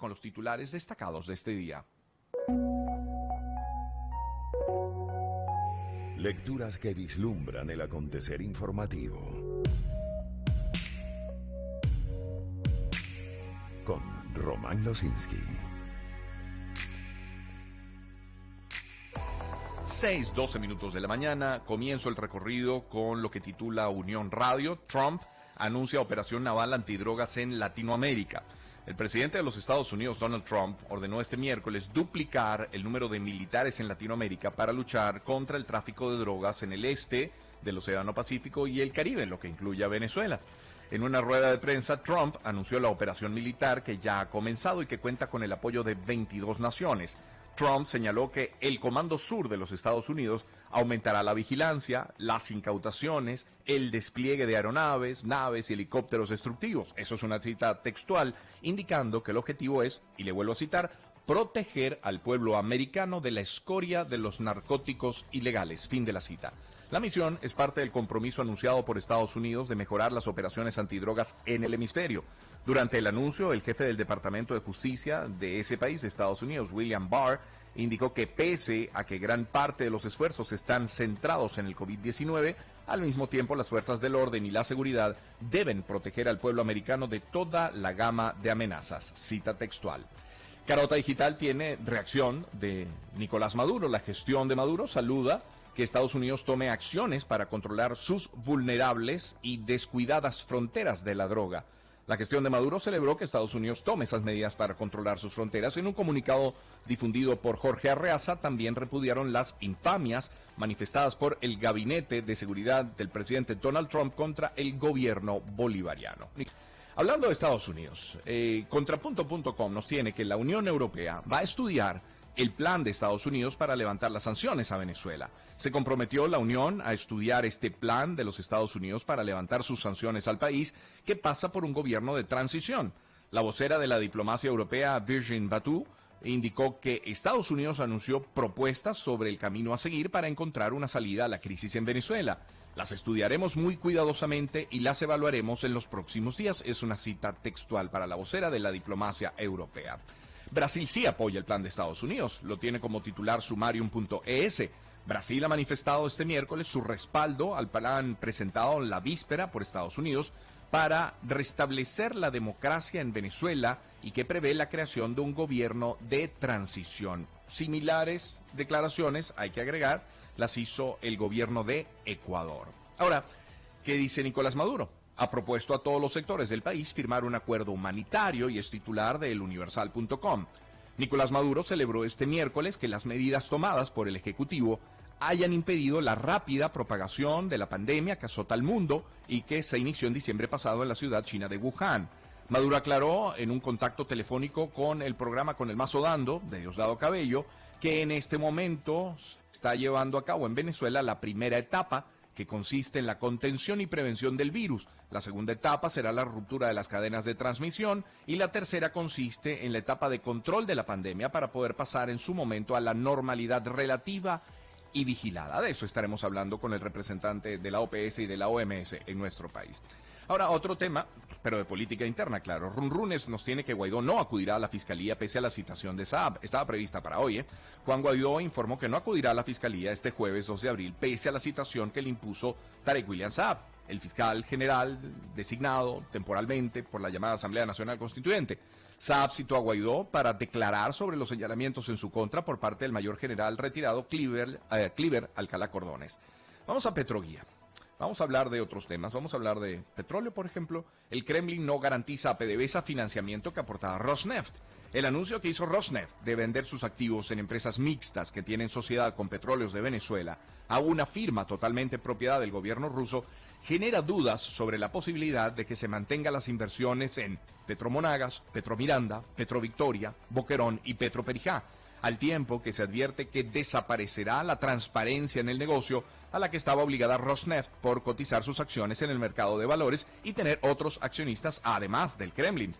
con los titulares destacados de este día. Lecturas que vislumbran el acontecer informativo. Con Román Losinski. 6:12 minutos de la mañana, comienzo el recorrido con lo que titula Unión Radio. Trump anuncia operación naval antidrogas en Latinoamérica. El presidente de los Estados Unidos, Donald Trump, ordenó este miércoles duplicar el número de militares en Latinoamérica para luchar contra el tráfico de drogas en el este del Océano Pacífico y el Caribe, lo que incluye a Venezuela. En una rueda de prensa, Trump anunció la operación militar que ya ha comenzado y que cuenta con el apoyo de 22 naciones. Trump señaló que el Comando Sur de los Estados Unidos aumentará la vigilancia, las incautaciones, el despliegue de aeronaves, naves y helicópteros destructivos. Eso es una cita textual, indicando que el objetivo es, y le vuelvo a citar, proteger al pueblo americano de la escoria de los narcóticos ilegales. Fin de la cita. La misión es parte del compromiso anunciado por Estados Unidos de mejorar las operaciones antidrogas en el hemisferio. Durante el anuncio, el jefe del Departamento de Justicia de ese país, de Estados Unidos, William Barr, indicó que pese a que gran parte de los esfuerzos están centrados en el COVID-19, al mismo tiempo las fuerzas del orden y la seguridad deben proteger al pueblo americano de toda la gama de amenazas. Cita textual. Carota Digital tiene reacción de Nicolás Maduro. La gestión de Maduro saluda que Estados Unidos tome acciones para controlar sus vulnerables y descuidadas fronteras de la droga. La gestión de Maduro celebró que Estados Unidos tome esas medidas para controlar sus fronteras. En un comunicado difundido por Jorge Arreaza, también repudiaron las infamias manifestadas por el Gabinete de Seguridad del presidente Donald Trump contra el gobierno bolivariano. Hablando de Estados Unidos, Contrapunto.com nos tiene que la Unión Europea va a estudiar el plan de Estados Unidos para levantar las sanciones a Venezuela. Se comprometió la Unión a estudiar este plan de los Estados Unidos para levantar sus sanciones al país, que pasa por un gobierno de transición. La vocera de la diplomacia europea, Virginie Batu, indicó que Estados Unidos anunció propuestas sobre el camino a seguir para encontrar una salida a la crisis en Venezuela. Las estudiaremos muy cuidadosamente y las evaluaremos en los próximos días. Es una cita textual para la vocera de la diplomacia europea. Brasil sí apoya el plan de Estados Unidos, lo tiene como titular Sumarium.es. Brasil ha manifestado este miércoles su respaldo al plan presentado en la víspera por Estados Unidos para restablecer la democracia en Venezuela y que prevé la creación de un gobierno de transición. Similares declaraciones, hay que agregar, las hizo el gobierno de Ecuador. Ahora, ¿qué dice Nicolás Maduro? Ha propuesto a todos los sectores del país firmar un acuerdo humanitario y es titular de eluniversal.com. Nicolás Maduro celebró este miércoles que las medidas tomadas por el Ejecutivo hayan impedido la rápida propagación de la pandemia que azota al mundo y que se inició en diciembre pasado en la ciudad china de Wuhan. Maduro aclaró en un contacto telefónico con el programa Con el Mazo Dando, de Diosdado Cabello, que en este momento está llevando a cabo en Venezuela la primera etapa, que consiste en la contención y prevención del virus. La segunda etapa será la ruptura de las cadenas de transmisión y la tercera consiste en la etapa de control de la pandemia para poder pasar en su momento a la normalidad relativa y vigilada. De eso estaremos hablando con el representante de la OPS y de la OMS en nuestro país. Ahora, otro tema, pero de política interna, claro. Runrunes nos tiene que Guaidó no acudirá a la fiscalía pese a la citación de Saab. Estaba prevista para hoy, Juan Guaidó informó que no acudirá a la fiscalía este jueves 2 de abril pese a la citación que le impuso Tarek William Saab, el fiscal general designado temporalmente por la llamada Asamblea Nacional Constituyente. Saab citó a Guaidó para declarar sobre los señalamientos en su contra por parte del mayor general retirado Cliver Alcalá Cordones. Vamos a Petroguía. Vamos a hablar de otros temas, vamos a hablar de petróleo, por ejemplo. El Kremlin no garantiza a PDVSA financiamiento que aportaba Rosneft. El anuncio que hizo Rosneft de vender sus activos en empresas mixtas que tienen sociedad con Petróleos de Venezuela a una firma totalmente propiedad del gobierno ruso genera dudas sobre la posibilidad de que se mantengan las inversiones en Petromonagas, Petromiranda, Petrovictoria, Boquerón y Petroperijá, al tiempo que se advierte que desaparecerá la transparencia en el negocio a la que estaba obligada Rosneft por cotizar sus acciones en el mercado de valores y tener otros accionistas además del Kremlin.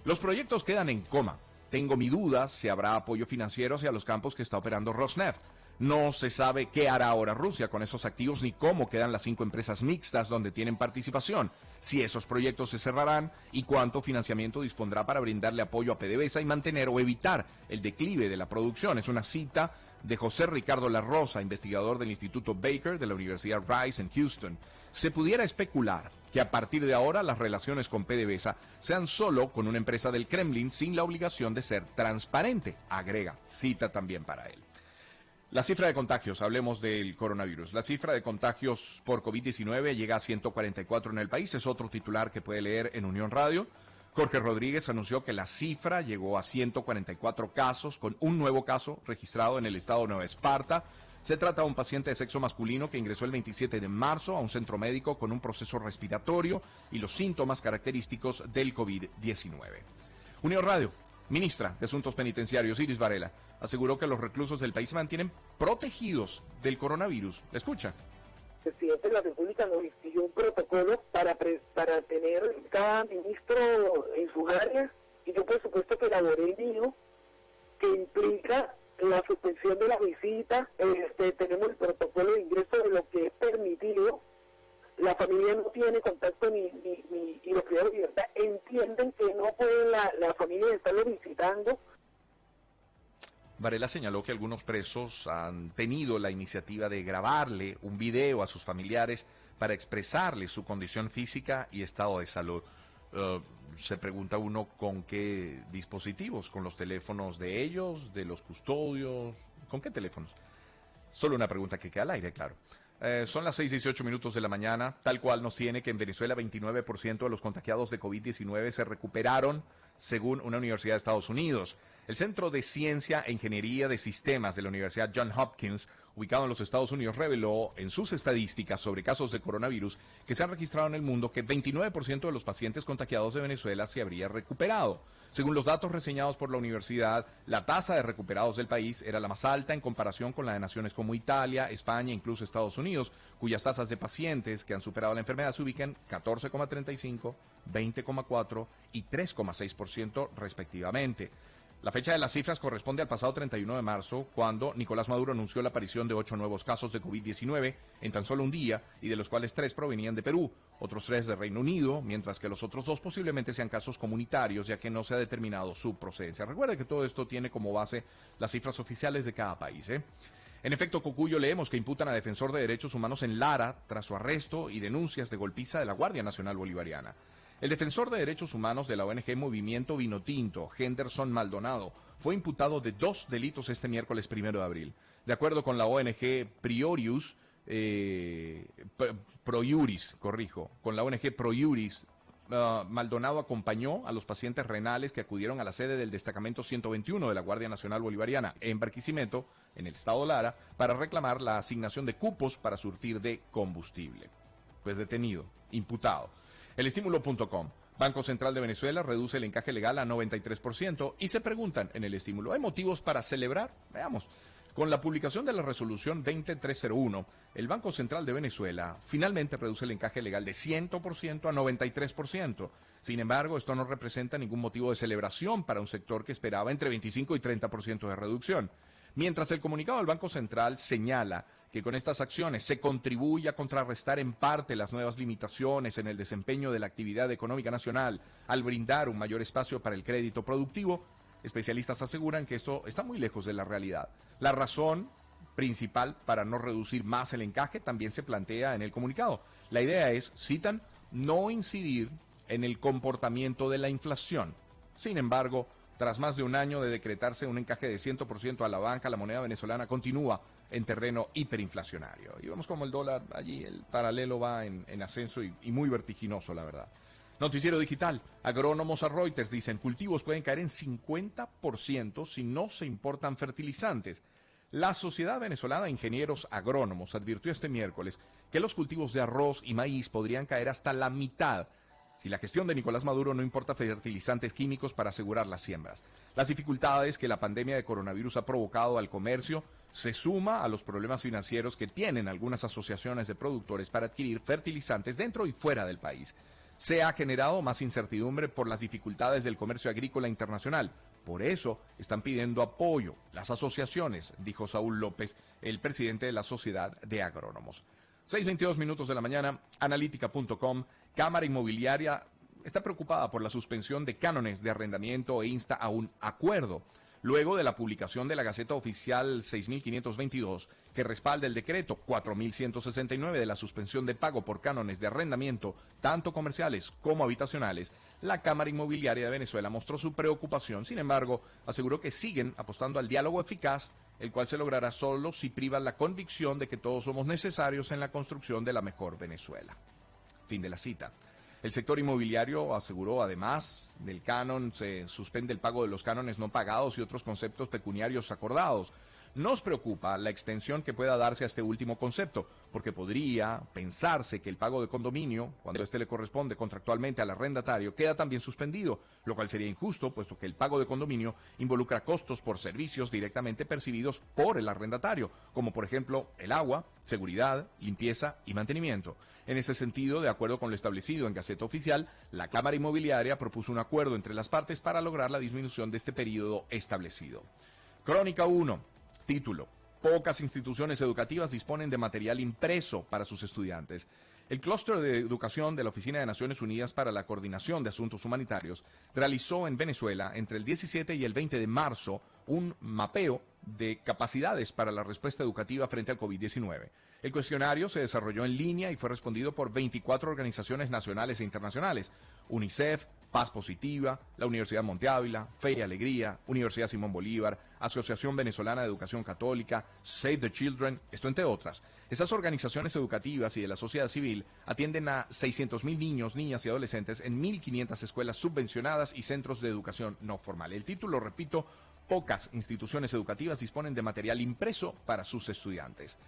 Los proyectos quedan en coma. Tengo mi duda si habrá apoyo financiero hacia los campos que está operando Rosneft. No se sabe qué hará ahora Rusia con esos activos ni cómo quedan las 5 empresas mixtas donde tienen participación, si esos proyectos se cerrarán y cuánto financiamiento dispondrá para brindarle apoyo a PDVSA y mantener o evitar el declive de la producción. Es una cita de José Ricardo La Rosa, investigador del Instituto Baker de la Universidad Rice en Houston. Se pudiera especular que a partir de ahora las relaciones con PDVSA sean solo con una empresa del Kremlin sin la obligación de ser transparente, agrega, cita también para él. La cifra de contagios, hablemos del coronavirus. La cifra de contagios por COVID-19 llega a 144 en el país, es otro titular que puede leer en Unión Radio. Jorge Rodríguez anunció que la cifra llegó a 144 casos, con un nuevo caso registrado en el estado de Nueva Esparta. Se trata de un paciente de sexo masculino que ingresó el 27 de marzo a un centro médico con un proceso respiratorio y los síntomas característicos del COVID-19. Unión Radio. Ministra de Asuntos Penitenciarios, Iris Varela, aseguró que los reclusos del país se mantienen protegidos del coronavirus. ¿Escucha? El presidente de la República nos exigió un protocolo para tener cada ministro en sus áreas, y yo por supuesto que elaboré el mío, que implica la suspensión de las visitas. Tenemos el protocolo de ingreso de lo que es permitido. La familia no tiene contacto y los privados de libertad entienden que no pueden la familia estarlo visitando. Varela señaló que algunos presos han tenido la iniciativa de grabarle un video a sus familiares para expresarles su condición física y estado de salud. Se pregunta uno con qué dispositivos, con los teléfonos de ellos, de los custodios, ¿con qué teléfonos? Solo una pregunta que queda al aire, claro. Son las 6:18 de la mañana, tal cual nos tiene que en Venezuela 29% de los contagiados de COVID-19 se recuperaron, según una universidad de Estados Unidos. El Centro de Ciencia e Ingeniería de Sistemas de la Universidad Johns Hopkins, ubicado en los Estados Unidos, reveló en sus estadísticas sobre casos de coronavirus que se han registrado en el mundo que 29% de los pacientes contagiados de Venezuela se habría recuperado. Según los datos reseñados por la universidad, la tasa de recuperados del país era la más alta en comparación con la de naciones como Italia, España e incluso Estados Unidos, cuyas tasas de pacientes que han superado la enfermedad se ubican 14,35%, 20,4% y 3,6% respectivamente. La fecha de las cifras corresponde al pasado 31 de marzo, cuando Nicolás Maduro anunció la aparición de 8 nuevos casos de COVID-19 en tan solo un día, y de los cuales 3 provenían de Perú, otros 3 de Reino Unido, mientras que los otros 2 posiblemente sean casos comunitarios, ya que no se ha determinado su procedencia. Recuerde que todo esto tiene como base las cifras oficiales de cada país, En efecto, Cocuyo, leemos que imputan a defensor de derechos humanos en Lara tras su arresto y denuncias de golpiza de la Guardia Nacional Bolivariana. El defensor de derechos humanos de la ONG Movimiento Vinotinto, Henderson Maldonado, fue imputado de 2 delitos este miércoles 1 de abril. De acuerdo con la ONG con la ONG Proiuris, Maldonado acompañó a los pacientes renales que acudieron a la sede del destacamento 121 de la Guardia Nacional Bolivariana en Barquisimeto, en el estado Lara, para reclamar la asignación de cupos para surtir de combustible. Pues detenido, imputado. Elestímulo.com. Banco Central de Venezuela reduce el encaje legal a 93% y se preguntan en el estímulo, ¿hay motivos para celebrar? Veamos. Con la publicación de la resolución 20301, el Banco Central de Venezuela finalmente reduce el encaje legal de 100% a 93%. Sin embargo, esto no representa ningún motivo de celebración para un sector que esperaba entre 25 y 30% de reducción. Mientras el comunicado del Banco Central señala que con estas acciones se contribuye a contrarrestar en parte las nuevas limitaciones en el desempeño de la actividad económica nacional al brindar un mayor espacio para el crédito productivo, especialistas aseguran que esto está muy lejos de la realidad. La razón principal para no reducir más el encaje también se plantea en el comunicado. La idea es, citan, no incidir en el comportamiento de la inflación. Sin embargo, tras más de un año de decretarse un encaje de 100% a la banca, la moneda venezolana continúa en terreno hiperinflacionario. Y vemos como el dólar allí, el paralelo va en ascenso y muy vertiginoso, la verdad. Noticiero digital. Agrónomos a Reuters dicen cultivos pueden caer en 50% si no se importan fertilizantes. La Sociedad Venezolana de Ingenieros Agrónomos advirtió este miércoles que los cultivos de arroz y maíz podrían caer hasta la mitad si la gestión de Nicolás Maduro no importa fertilizantes químicos para asegurar las siembras. Las dificultades que la pandemia de coronavirus ha provocado al comercio se suma a los problemas financieros que tienen algunas asociaciones de productores para adquirir fertilizantes dentro y fuera del país. Se ha generado más incertidumbre por las dificultades del comercio agrícola internacional, Por eso están pidiendo apoyo las asociaciones, dijo Saúl López, el presidente de la Sociedad de Agrónomos. 6:22 minutos de la mañana, analítica.com, Cámara Inmobiliaria está preocupada por la suspensión de cánones de arrendamiento e insta a un acuerdo. Luego de la publicación de la Gaceta Oficial 6522, que respalda el decreto 4169 de la suspensión de pago por cánones de arrendamiento, tanto comerciales como habitacionales, la Cámara Inmobiliaria de Venezuela mostró su preocupación. Sin embargo, aseguró que siguen apostando al diálogo eficaz, el cual se logrará solo si priva la convicción de que todos somos necesarios en la construcción de la mejor Venezuela. Fin de la cita. El sector inmobiliario aseguró, además del canon, se suspende el pago de los cánones no pagados y otros conceptos pecuniarios acordados. Nos preocupa la extensión que pueda darse a este último concepto, porque podría pensarse que el pago de condominio, cuando éste le corresponde contractualmente al arrendatario, queda también suspendido, lo cual sería injusto, puesto que el pago de condominio involucra costos por servicios directamente percibidos por el arrendatario, como por ejemplo el agua, seguridad, limpieza y mantenimiento. En ese sentido, de acuerdo con lo establecido en Gaceta Oficial, la Cámara Inmobiliaria propuso un acuerdo entre las partes para lograr la disminución de este periodo establecido. Crónica 1. Título: pocas instituciones educativas disponen de material impreso para sus estudiantes. El Clúster de Educación de la Oficina de Naciones Unidas para la Coordinación de Asuntos Humanitarios realizó en Venezuela entre el 17 y el 20 de marzo un mapeo de capacidades para la respuesta educativa frente al COVID-19. El cuestionario se desarrolló en línea y fue respondido por 24 organizaciones nacionales e internacionales: UNICEF, Paz Positiva, la Universidad Monte Ávila, Fe y Alegría, Universidad Simón Bolívar, Asociación Venezolana de Educación Católica, Save the Children, esto entre otras. Estas organizaciones educativas y de la sociedad civil atienden a 600.000 niños, niñas y adolescentes en 1.500 escuelas subvencionadas y centros de educación no formal. El título, repito: pocas instituciones educativas disponen de material impreso para sus estudiantes.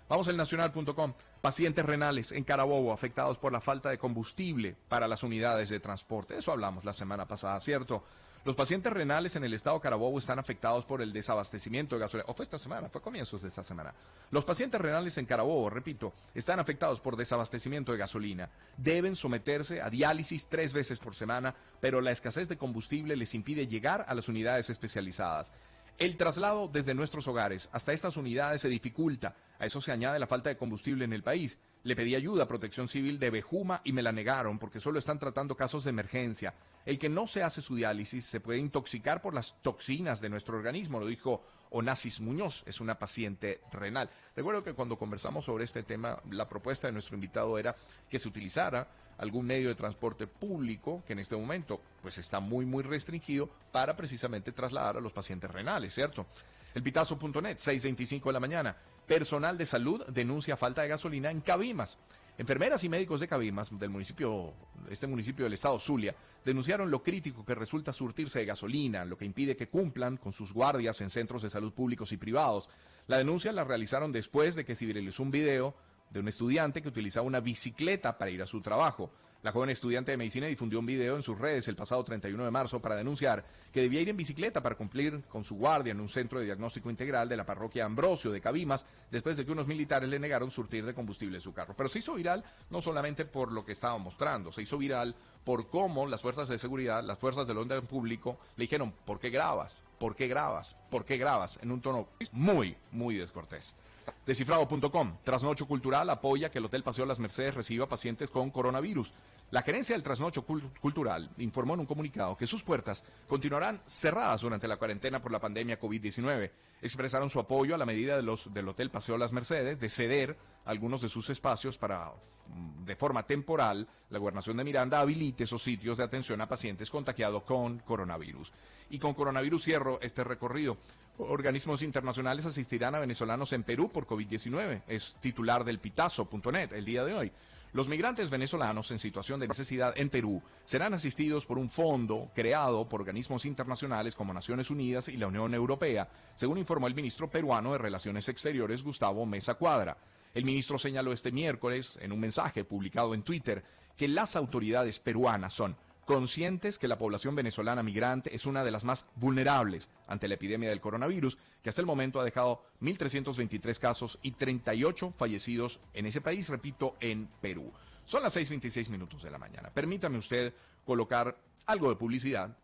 Vamos al nacional.com. Pacientes renales en Carabobo afectados por la falta de combustible para las unidades de transporte. Eso hablamos la semana pasada, ¿cierto? Los pacientes renales en el estado Carabobo están afectados por el desabastecimiento de gasolina. ¿O fue esta semana? Fue comienzos de esta semana. Los pacientes renales en Carabobo, repito, están afectados por desabastecimiento de gasolina. Deben someterse a diálisis 3 veces por semana, pero la escasez de combustible les impide llegar a las unidades especializadas. El traslado desde nuestros hogares hasta estas unidades se dificulta. A eso se añade la falta de combustible en el país. Le pedí ayuda a Protección Civil de Bejuma y me la negaron porque solo están tratando casos de emergencia. El que no se hace su diálisis se puede intoxicar por las toxinas de nuestro organismo, lo dijo Onassis Muñoz, es una paciente renal. Recuerdo que cuando conversamos sobre este tema, la propuesta de nuestro invitado era que se utilizara algún medio de transporte público, que en este momento pues está muy restringido, para precisamente trasladar a los pacientes renales, ¿cierto? Elpitazo.net, 6:25 de la mañana. Personal de salud denuncia falta de gasolina en Cabimas. Enfermeras y médicos de Cabimas, municipio del estado Zulia, denunciaron lo crítico que resulta surtirse de gasolina, lo que impide que cumplan con sus guardias en centros de salud públicos y privados. La denuncia la realizaron después de que se viralizó un video de un estudiante que utilizaba una bicicleta para ir a su trabajo. La joven estudiante de medicina difundió un video en sus redes el pasado 31 de marzo para denunciar que debía ir en bicicleta para cumplir con su guardia en un centro de diagnóstico integral de la parroquia Ambrosio de Cabimas, después de que unos militares le negaron surtir de combustible su carro. Pero se hizo viral no solamente por lo que estaba mostrando, se hizo viral por cómo las fuerzas de seguridad, las fuerzas del orden público, le dijeron: ¿por qué grabas? ¿Por qué grabas? ¿Por qué grabas? En un tono muy descortés. Descifrado.com. Trasnocho Cultural apoya que el Hotel Paseo Las Mercedes reciba pacientes con coronavirus. La gerencia del Trasnocho Cultural informó en un comunicado que sus puertas continuarán cerradas durante la cuarentena por la pandemia COVID-19. Expresaron su apoyo a la medida del Hotel Paseo Las Mercedes de ceder algunos de sus espacios para, de forma temporal, la Gobernación de Miranda habilite esos sitios de atención a pacientes contagiados con coronavirus. Y con coronavirus cierro este recorrido. Organismos internacionales asistirán a venezolanos en Perú por COVID-19. Es titular del Pitazo.net el día de hoy. Los migrantes venezolanos en situación de necesidad en Perú serán asistidos por un fondo creado por organismos internacionales como Naciones Unidas y la Unión Europea, según informó el ministro peruano de Relaciones Exteriores, Gustavo Meza Cuadra. El ministro señaló este miércoles, en un mensaje publicado en Twitter, que las autoridades peruanas son conscientes que la población venezolana migrante es una de las más vulnerables ante la epidemia del coronavirus, que hasta el momento ha dejado 1.323 casos y 38 fallecidos en ese país, repito, en Perú. Son las 6:26 minutos de la mañana. Permítame usted colocar algo de publicidad